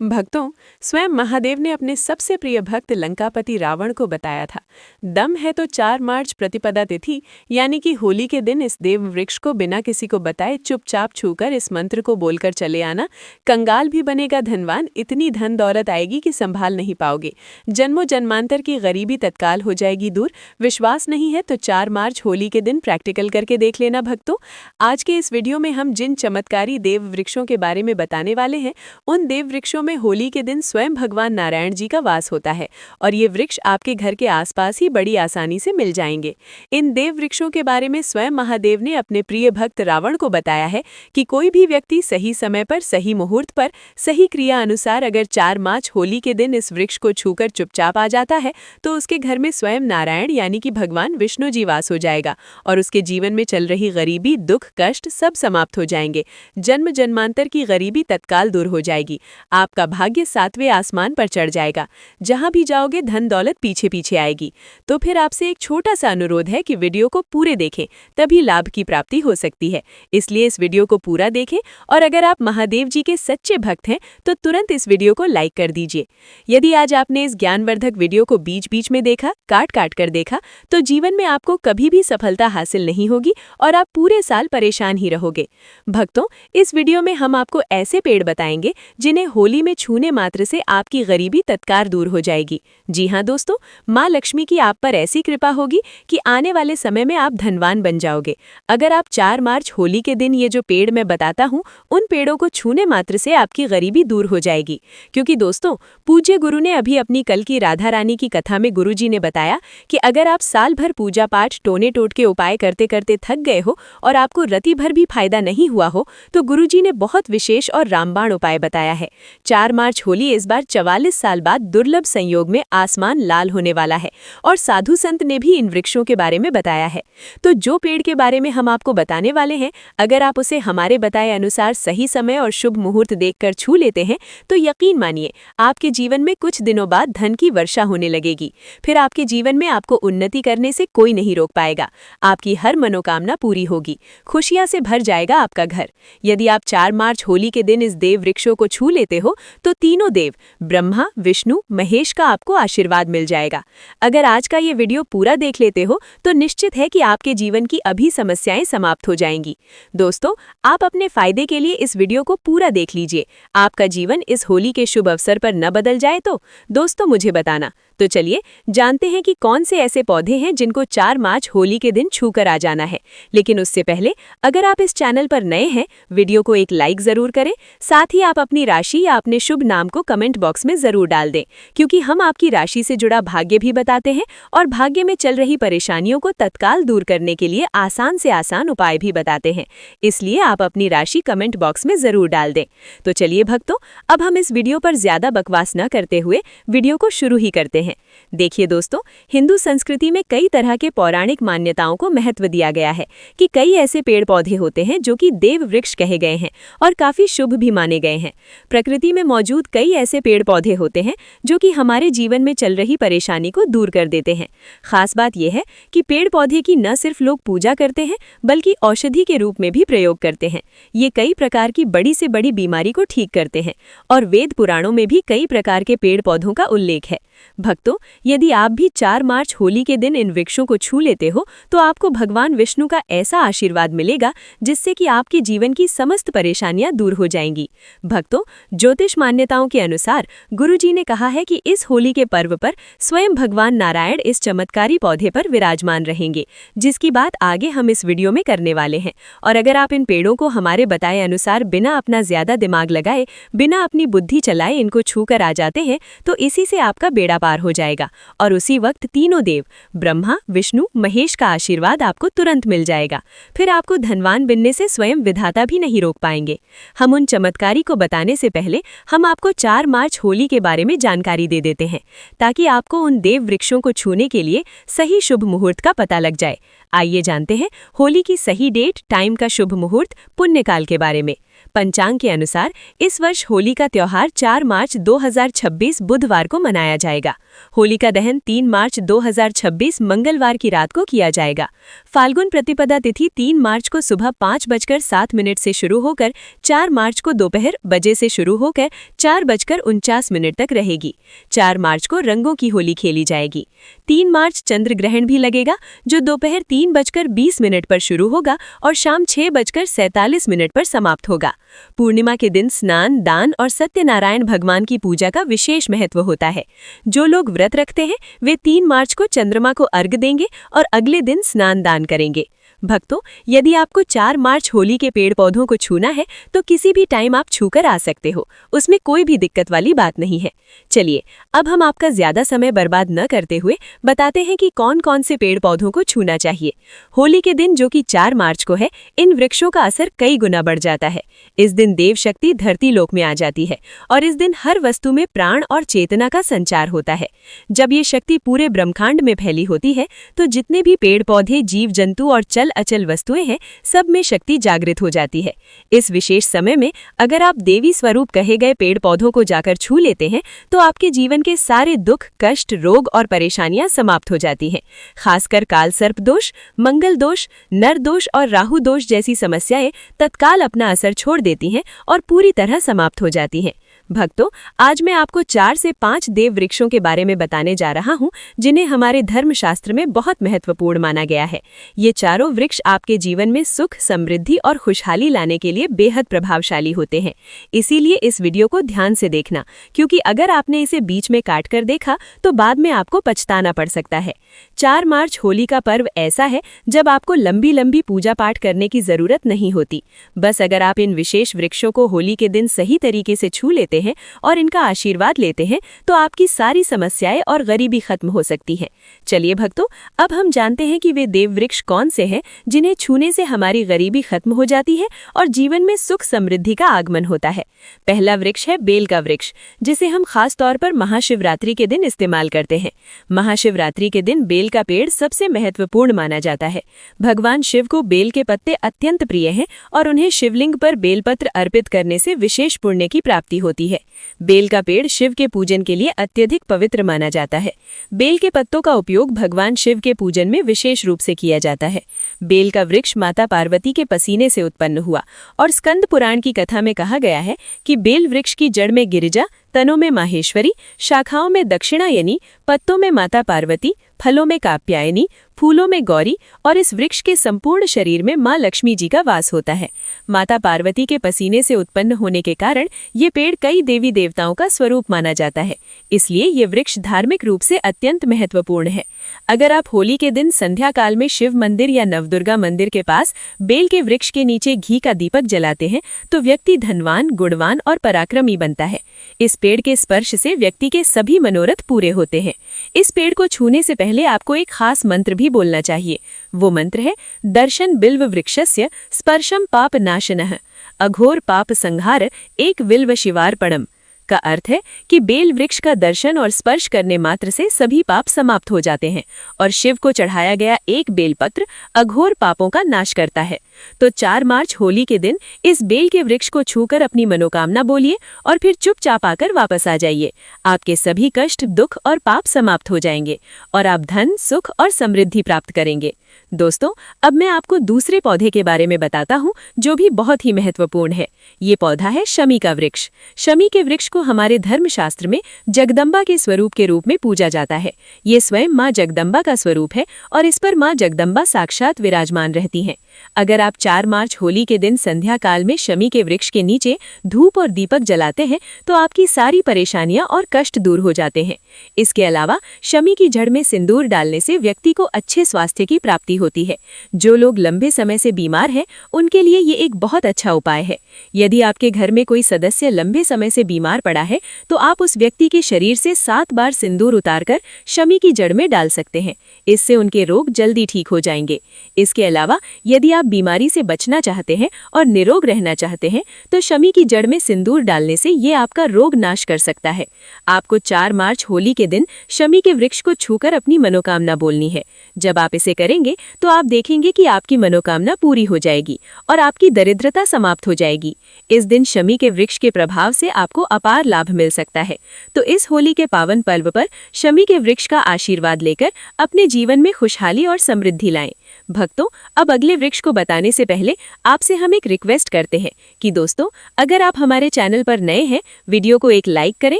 भक्तों, स्वयं महादेव ने अपने सबसे प्रिय भक्त लंकापति रावण को बताया था, दम है तो 4 मार्च प्रतिपदा तिथि यानी कि होली के दिन इस देव वृक्ष को बिना किसी को बताए चुपचाप छूकर इस मंत्र को बोलकर चले आना। कंगाल भी बनेगा धनवान, इतनी धन दौलत आएगी कि संभाल नहीं पाओगे। जन्मों जन्मांतर की गरीबी तत्काल हो जाएगी दूर। विश्वास नहीं है तो 4 मार्च होली के दिन प्रैक्टिकल करके देख लेना भक्तों। आज के इस वीडियो में हम जिन चमत्कारी देव वृक्षों के बारे में बताने वाले हैं, उन देव वृक्षों में होली के दिन स्वयं भगवान नारायण जी का वास होता है और ये वृक्ष आपके घर के आसपास ही बड़ी आसानी से मिल जाएंगे। इन देव वृक्षों के बारे में स्वयं महादेव ने अपने प्रिय भक्त रावण को बताया है कि कोई भी व्यक्ति सही समय पर, सही मुहूर्त पर, सही क्रिया अनुसार अगर 4 मार्च होली के दिन इस वृक्ष को छूकर चुपचाप आ जाता है तो उसके घर में स्वयं नारायण यानी कि भगवान विष्णु जी वास हो जाएगा और उसके जीवन में चल रही गरीबी, दुख, कष्ट सब समाप्त हो जाएंगे। जन्म जन्मांतर की गरीबी तत्काल दूर हो जाएगी। आपका भाग्य 7वें आसमान पर चढ़ जाएगा। जहां भी जाओगे धन दौलत पीछे पीछे आएगी। तो फिर आपसे एक छोटा सा अनुरोध है कि वीडियो को पूरे देखें, तभी लाभ की प्राप्ति हो सकती है। इसलिए इस वीडियो को पूरा देखें और अगर आप महादेव जी के सच्चे भक्त हैं तो तुरंत इस वीडियो को लाइक कर दीजिए। यदि आज आपने इस ज्ञानवर्धक वीडियो को बीच बीच में देखा, काट काट कर देखा, तो जीवन में आपको कभी भी सफलता हासिल नहीं होगी और आप पूरे साल परेशान ही रहोगे। भक्तों, इस वीडियो में हम आपको ऐसे पेड़ बताएंगे जिन्हें होली में छूने मात्र से आपकी गरीबी तत्काल दूर हो जाएगी। जी हाँ दोस्तों, माँ लक्ष्मी की आप पर ऐसी कृपा होगी कि आने वाले समय में आप धनवान बन जाओगे। अगर आप 4 मार्च होली के दिन ये जो पेड़ मैं बताता हूँ, उन पेड़ों को छूने मात्र से आपकी गरीबी दूर हो जाएगी। क्योंकि दोस्तों, पूज्य गुरु ने अभी अपनी कल की राधा रानी की कथा में गुरु जी ने बताया कि अगर आप साल भर पूजा पाठ, टोने टोट के उपाय करते करते थक गए हो और आपको रति भर भी फायदा नहीं हुआ हो, तो गुरु जी ने बहुत विशेष और रामबाण उपाय बताया है। 4 मार्च होली इस बार 44 साल बाद दुर्लभ संयोग में आसमान लाल होने वाला है और साधु संत ने भी इन वृक्षों के बारे में बताया है। तो जो पेड़ के बारे में हम आपको बताने वाले हैं, अगर आप उसे हमारे बताए अनुसार सही समय और शुभ मुहूर्त देखकर छू लेते हैं तो यकीन मानिए आपके जीवन में कुछ दिनों बाद धन की वर्षा होने लगेगी। फिर आपके जीवन में आपको उन्नति करने से कोई नहीं रोक पाएगा। आपकी हर मनोकामना पूरी होगी, खुशियां से भर जाएगा आपका घर। यदि आप 4 मार्च होली के दिन इस देव वृक्षों को छू लेते हो तो तीनों देव ब्रह्मा, विष्णु, महेश का आपको आशीर्वाद मिल जाएगा। अगर आज का ये वीडियो पूरा देख लेते हो तो निश्चित है कि आपके जीवन की अभी समस्याएं समाप्त हो जाएंगी। दोस्तों, आप अपने फायदे के लिए इस वीडियो को पूरा देख लीजिए। आपका जीवन इस होली के शुभ अवसर पर न बदल जाए तो दोस्तों मुझे बताना। तो चलिए जानते हैं कि कौन से ऐसे पौधे हैं जिनको 4 मार्च होली के दिन छूकर आ जाना है। लेकिन उससे पहले अगर आप इस चैनल पर नए हैं, वीडियो को एक लाइक जरूर करें। साथ ही आप अपनी राशि या अपने शुभ नाम को कमेंट बॉक्स में जरूर डाल दें, क्योंकि हम आपकी राशि से जुड़ा भाग्य भी बताते हैं और भाग्य में चल रही परेशानियों को तत्काल दूर करने के लिए आसान से आसान उपाय भी बताते हैं। इसलिए आप अपनी राशि कमेंट बॉक्स में जरूर डाल दें। तो चलिए भक्तों, अब हम इस वीडियो पर ज्यादा बकवास न करते हुए वीडियो को शुरू ही करते हैं। देखिए दोस्तों, हिंदू संस्कृति में कई तरह के पौराणिक मान्यताओं को महत्व दिया गया है कि कई ऐसे पेड़ पौधे होते हैं जो कि देव वृक्ष कहे गए हैं और काफी शुभ भी माने गए हैं। प्रकृति में मौजूद कई ऐसे पेड़ पौधे होते हैं जो कि हमारे जीवन में चल रही परेशानी को दूर कर देते हैं। खास बात यह है कि पेड़ पौधे की न सिर्फ लोग पूजा करते हैं बल्कि औषधि के रूप में भी प्रयोग करते हैं। ये कई प्रकार की बड़ी से बड़ी बीमारी को ठीक करते हैं और वेद पुराणों में भी कई प्रकार के पेड़ पौधों का उल्लेख है। भक्तों, यदि आप भी 4 मार्च होली के दिन इन वृक्षों को छू लेते हो तो आपको भगवान विष्णु का ऐसा आशीर्वाद मिलेगा जिससे कि आपके जीवन की समस्त परेशानियां दूर हो जाएंगी। भक्तों, ज्योतिष मान्यताओं के अनुसार गुरु जी ने कहा है कि इस होली के पर्व पर स्वयं भगवान नारायण इस चमत्कारी पौधे पर विराजमान रहेंगे, जिसकी बात आगे हम इस वीडियो में करने वाले हैं। और अगर आप इन पेड़ों को हमारे बताए अनुसार बिना अपना ज्यादा दिमाग लगाए, बिना अपनी बुद्धि चलाए इनको छू कर आ जाते हैं तो इसी से आपका बेड़ा पार हो जाएगा और उसी वक्त तीनों देव ब्रह्मा, विष्णु, महेश का आशीर्वाद आपको तुरंत मिल जाएगा। फिर आपको धनवान बनने से स्वयं विधाता भी नहीं रोक पाएंगे। हम उन चमत्कारी को बताने से पहले हम आपको 4 मार्च होली के बारे में जानकारी दे देते हैं ताकि आपको उन देव वृक्षों को छूने के लिए सही शुभ मुहूर्त का पता लग जाए। आइए जानते हैं होली की सही डेट, टाइम का शुभ मुहूर्त, पुण्यकाल के बारे में। पंचांग के अनुसार इस वर्ष होली का त्योहार 4 मार्च 2026 बुधवार को मनाया जाएगा। होली का दहन 3 मार्च 2026 मंगलवार की रात को किया जाएगा। फाल्गुन प्रतिपदा तिथि 3 मार्च को सुबह 5:07 से शुरू होकर 4 मार्च को दोपहर बजे से शुरू होकर 4:49 तक रहेगी। 4 मार्च को रंगों की होली खेली जाएगी। 3 मार्च चंद्र ग्रहण भी लगेगा, जो दोपहर 3:20 पर शुरू होगा और शाम 6:47 पर समाप्त होगा। पूर्णिमा के दिन स्नान, दान और सत्यनारायण भगवान की पूजा का विशेष महत्व होता है। जो लोग व्रत रखते हैं वे 3 मार्च को चंद्रमा को अर्घ्य देंगे और अगले दिन स्नान दान करेंगे। भक्तों, यदि आपको 4 मार्च होली के पेड़ पौधों को छूना है तो किसी भी टाइम आप छूकर आ सकते हो, उसमें कोई भी दिक्कत वाली बात नहीं है। चलिए, अब हम आपका ज्यादा समय बर्बाद न करते हुए बताते हैं कि कौन कौन से पेड़ पौधों को छूना चाहिए। होली के दिन, जो कि 4 मार्च को है, इन वृक्षों का असर कई गुना बढ़ जाता है। इस दिन देव शक्ति धरती लोक में आ जाती है और इस दिन हर वस्तु में प्राण और चेतना का संचार होता है। जब ये शक्ति पूरे ब्रह्मांड में फैली होती है तो जितने भी पेड़ पौधे, जीव जंतु और चल अचल वस्तुएं हैं, सब में शक्ति जागृत हो जाती है। इस विशेष समय में अगर आप देवी स्वरूप कहे गए पेड़ पौधों को जाकर छू लेते हैं तो आपके जीवन के सारे दुख, कष्ट, रोग और परेशानियां समाप्त हो जाती हैं। खासकर काल सर्प दोष, मंगल दोष, नर दोष और राहु दोष जैसी समस्याएं तत्काल अपना असर छोड़ देती हैं और पूरी तरह समाप्त हो जाती हैं। भक्तों, आज मैं आपको 4 से 5 देव वृक्षों के बारे में बताने जा रहा हूं, जिन्हें हमारे धर्मशास्त्र में बहुत महत्वपूर्ण माना गया है। ये चारों वृक्ष आपके जीवन में सुख, समृद्धि और खुशहाली लाने के लिए बेहद प्रभावशाली होते हैं। इसीलिए इस वीडियो को ध्यान से देखना, क्योंकि अगर आपने इसे बीच में काट कर देखा तो बाद में आपको पछताना पड़ सकता है। 4 मार्च होली का पर्व ऐसा है जब आपको लंबी लंबी पूजा पाठ करने की जरूरत नहीं होती। बस अगर आप इन विशेष वृक्षों को होली के दिन सही तरीके से छू लेते हैं और इनका आशीर्वाद लेते हैं तो आपकी सारी समस्याएं और गरीबी खत्म हो सकती है। चलिए भक्तों, अब हम जानते हैं कि वे देव वृक्ष कौन से हैं जिन्हें छूने से हमारी गरीबी खत्म हो जाती है और जीवन में सुख समृद्धि का आगमन होता है। पहला वृक्ष है बेल का वृक्ष, जिसे हम खास तौर पर महाशिवरात्रि के दिन इस्तेमाल करते हैं। महाशिवरात्रि के दिन बेल का पेड़ सबसे महत्वपूर्ण माना जाता है। भगवान शिव को बेल के पत्ते अत्यंत प्रिय हैं और उन्हें शिवलिंग पर बेलपत्र अर्पित करने से विशेष पुण्य की प्राप्ति होती है। बेल का पेड़ शिव के पूजन के लिए अत्यधिक पवित्र माना जाता है। बेल के पत्तों का उपयोग भगवान शिव के पूजन में विशेष रूप से किया जाता है। बेल का वृक्ष माता पार्वती के पसीने से उत्पन्न हुआ और स्कंद पुराण की कथा में कहा गया है कि बेल वृक्ष की जड़ में गिरिजा, तनों में माहेश्वरी, शाखाओं में दक्षिणायनी, पत्तों में माता पार्वती, फलों में कात्यायनी, फूलों में गौरी और इस वृक्ष के संपूर्ण शरीर में मां लक्ष्मी जी का वास होता है। माता पार्वती के पसीने से उत्पन्न होने के कारण ये पेड़ कई देवी देवताओं का स्वरूप माना जाता है। इसलिए ये वृक्ष धार्मिक रूप से अत्यंत महत्वपूर्ण है। अगर आप होली के दिन संध्या काल में शिव मंदिर या नवदुर्गा मंदिर के पास बेल के वृक्ष के नीचे घी का दीपक जलाते हैं तो व्यक्ति धनवान, गुणवान और पराक्रमी बनता है। इस पेड़ के स्पर्श से व्यक्ति के सभी मनोरथ पूरे होते हैं। इस पेड़ को छूने से पहले आपको एक खास मंत्र भी बोलना चाहिए। वो मंत्र है दर्शन बिल्व वृक्षस्य स्पर्शम पाप नाशनः अघोर पाप संहार एक बिल्व शिवार्पणम। का अर्थ है कि बेल वृक्ष का दर्शन और स्पर्श करने मात्र से सभी पाप समाप्त हो जाते हैं और शिव को चढ़ाया गया एक बेलपत्र अघोर पापों का नाश करता है। तो 4 मार्च होली के दिन इस बेल के वृक्ष को छूकर अपनी मनोकामना बोलिए और फिर चुपचाप आकर वापस आ जाइए। आपके सभी कष्ट, दुख और पाप समाप्त हो जाएंगे और आप धन, सुख और समृद्धि प्राप्त करेंगे। दोस्तों, अब मैं आपको दूसरे पौधे के बारे में बताता हूँ जो भी बहुत ही महत्वपूर्ण है। ये पौधा है शमी का वृक्ष। शमी के वृक्ष को हमारे धर्मशास्त्र में जगदम्बा के स्वरूप के रूप में पूजा जाता है। ये स्वयं माँ जगदम्बा का स्वरूप है और इस पर माँ जगदम्बा साक्षात विराजमान रहती हैं। अगर आप 4 मार्च होली के दिन संध्या काल में शमी के वृक्ष के नीचे धूप और दीपक जलाते हैं तो आपकी सारी परेशानियां और कष्ट दूर हो जाते हैं। इसके अलावा शमी की जड़ में सिंदूर डालने से व्यक्ति को अच्छे स्वास्थ्य की प्राप्ति होती है। जो लोग लंबे समय से बीमार हैं उनके लिए ये एक बहुत अच्छा उपाय है। यदि आपके घर में कोई सदस्य लंबे समय से बीमार पड़ा है तो आप उस व्यक्ति के शरीर से 7 बार सिंदूर उतारकर शमी की जड़ में डाल सकते हैं। इससे उनके रोग जल्दी ठीक हो जाएंगे। इसके अलावा यदि आप बीमारी से बचना चाहते हैं और निरोग रहना चाहते हैं तो शमी की जड़ में सिंदूर डालने से ये आपका रोग नाश कर सकता है। आपको 4 मार्च होली के दिन शमी के वृक्ष को छूकर अपनी मनोकामना बोलनी है। जब आप इसे करेंगे तो आप देखेंगे कि आपकी मनोकामना पूरी हो जाएगी और आपकी दरिद्रता समाप्त हो जाएगी। इस दिन शमी के वृक्ष के प्रभाव से आपको अपार लाभ मिल सकता है। तो इस होली के पावन पर्व पर शमी के वृक्ष का आशीर्वाद लेकर अपने जीवन में खुशहाली और समृद्धि लाएं। भक्तों, अब अगले वृक्ष को बताने से पहले आपसे हम एक रिक्वेस्ट करते हैं कि दोस्तों, अगर आप हमारे चैनल पर नए हैं, वीडियो को एक लाइक करें,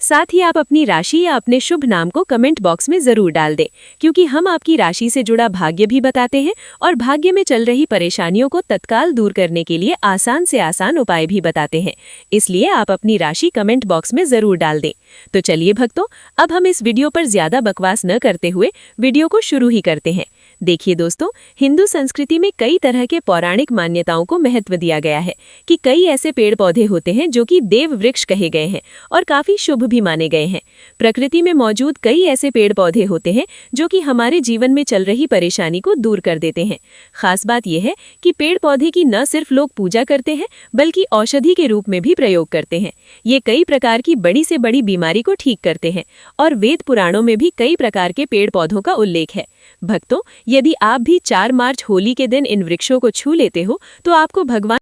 साथ ही आप अपनी राशि या अपने शुभ नाम को कमेंट बॉक्स में जरूर डाल दें, क्योंकि हम आपकी राशि से जुड़ा भाग्य भी बताते हैं और भाग्य में चल रही परेशानियों को तत्काल दूर करने के लिए आसान से आसान उपाय भी बताते हैं। इसलिए आप अपनी राशि कमेंट बॉक्स में जरूर डाल दें। तो चलिए भक्तों, अब हम इस वीडियो पर ज्यादा बकवास न करते हुए वीडियो को शुरू ही करते हैं। देखिए दोस्तों, हिंदू संस्कृति में कई तरह के पौराणिक मान्यताओं को महत्व दिया गया है कि कई ऐसे पेड़ पौधे होते हैं जो कि देव वृक्ष कहे गए हैं और काफी शुभ भी माने गए हैं। प्रकृति में मौजूद कई ऐसे पेड़ पौधे होते हैं जो कि हमारे जीवन में चल रही परेशानी को दूर कर देते हैं। खास बात यह है कि पेड़ पौधे की न सिर्फ लोग पूजा करते हैं बल्कि औषधि के रूप में भी प्रयोग करते हैं। ये कई प्रकार की बड़ी से बड़ी बीमारी को ठीक करते हैं और वेद पुराणों में भी कई प्रकार के पेड़ पौधों का उल्लेख है। भक्तों, यदि आप भी 4 मार्च होली के दिन इन वृक्षों को छू लेते हो तो आपको भगवान